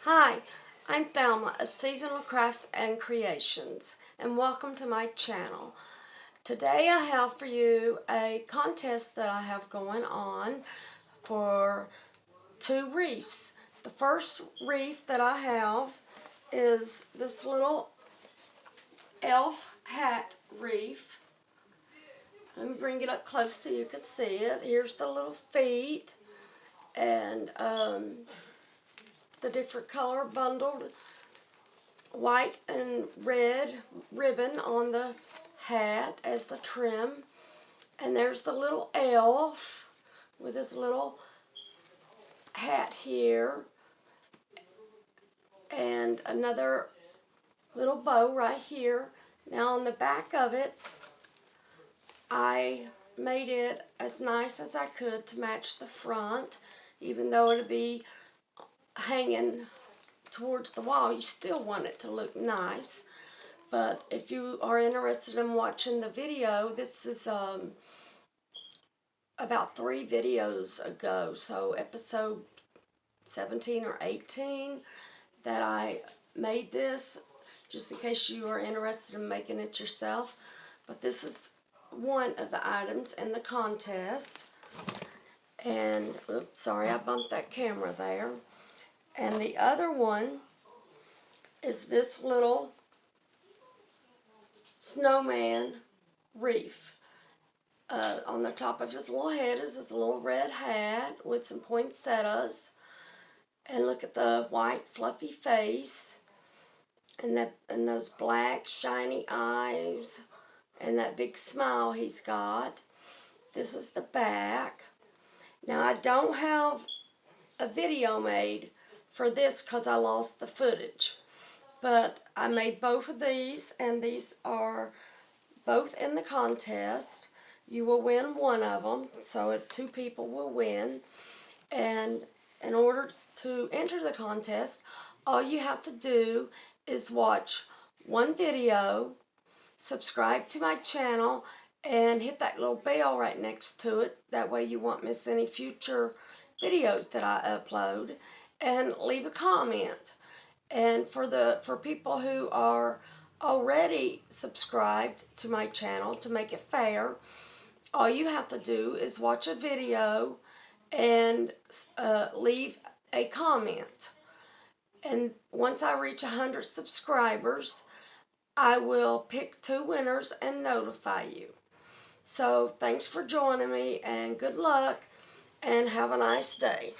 Hi, I'm Thelma of Seasonal Crafts and Creations, and welcome to my channel. Today I have for you a contest that I have going on for 2 wreaths. The first wreath that I have is this little elf hat wreath. Let me bring it up close so you can see it. Here's the little feet and the different color bundled white and red ribbon on the hat as the trim. And there's the little elf with his little hat here. And another little bow right here. Now on the back of it, I made it as nice as I could to match the front. Even though it'll be hanging towards the wall, you still want it to look nice. But if you are interested in watching the video, this is about 3 videos ago, so episode 17 or 18, that I made this, just in case you are interested in making it yourself. But this is one of the items in the contest. And, oops, sorry, I bumped that camera there. And the other one is this little snowman wreath. On the top of his little head is this little red hat with some poinsettias. And look at the white fluffy face. And those black shiny eyes. And that big smile he's got. This is the back. Now I don't have a video made for this because I lost the footage. But I made both of these, and these are both in the contest. You will win one of them, so 2 people will win. And in order to enter the contest, all you have to do is watch one video, subscribe to my channel, and hit that little bell right next to it. That way you won't miss any future videos that I upload. And leave a comment. And for people who are already subscribed to my channel, to make it fair, all you have to do is watch a video and leave a comment. And once I reach 100 subscribers, I will pick 2 winners and notify you. So thanks for joining me, and good luck, and have a nice day.